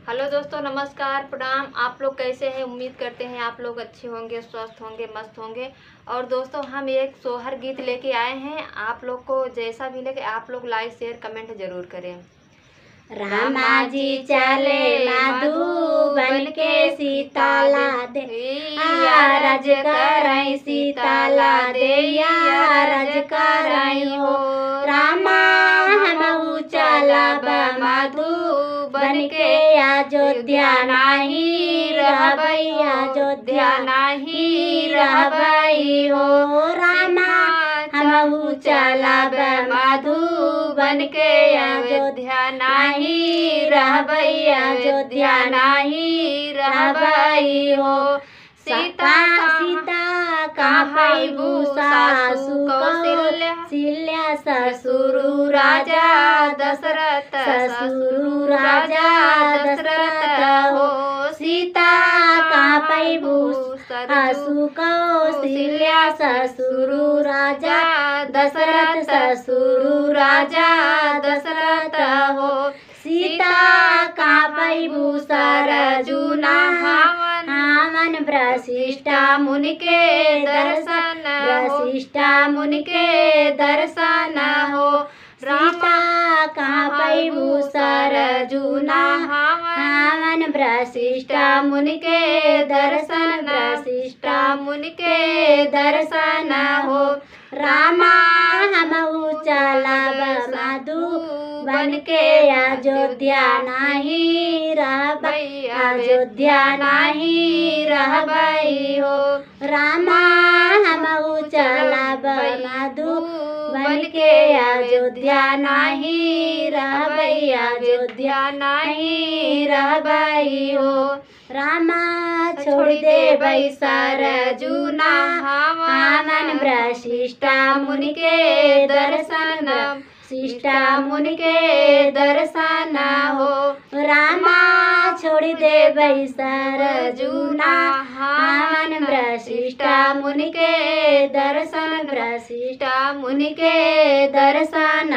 Hello दोस्तों, नमस्कार, प्रणाम। आप लोग कैसे हैं? उम्मीद करते हैं आप लोग अच्छे होंगे, स्वस्थ होंगे, मस्त होंगे। और दोस्तों, हम एक सोहर गीत लेके आए हैं। आप लोग को जैसा भी लगे आप लोग लाइक शेयर कमेंट जरूर करें। रामा जी चले मधुबन के सीताला दे रज करई सीताला दे रज करई हो। रामा हमहु चलब मधुबन के अयोध्या नहीं रहबई, अयोध्या नहीं रहबई हो। रामा हमहु चलब मधुबन के अयोध्या नहीं रहबई, अयोध्या नहीं रहबई हो। सीता कहाँ पैबू सासु कौशल्या ससुर राजा दशरथ, ससुर राजा दशरथ हो। सीता कहाँ पैबू सासु कौशल्या ससुर राजा दशरथ, ससुर राजा दशरथ हो। सीता कहाँ पैबू सरजुना हावन वशिष्ठा मुनि के दर्शन, वशिष्ठा मुनि के दर्शन हो। सीता कहाँ पैबू सरजुना हावन वशिष्ठा मुनि के दर्शन, वशिष्ठा मुनि के दर्शन हो। रामा हमहु चलब मधुबन के अयोध्या नहीं रहबई, अयोध्या नहीं रहबई हो। रामा हमहु चलब मधुबन के अयोध्या नहीं रहबई, अयोध्या नहीं रहबई हो। रामा छोड़ देबई सरजुना हावन वशिष्ठा मुनि के दर्शन, वशिष्ठा मुनि के दर्शन हो। रामा छोड़ देबई सरजुना हावन वशिष्ठा मुनि के दर्शन, वशिष्ठा मुनि के दर्शन।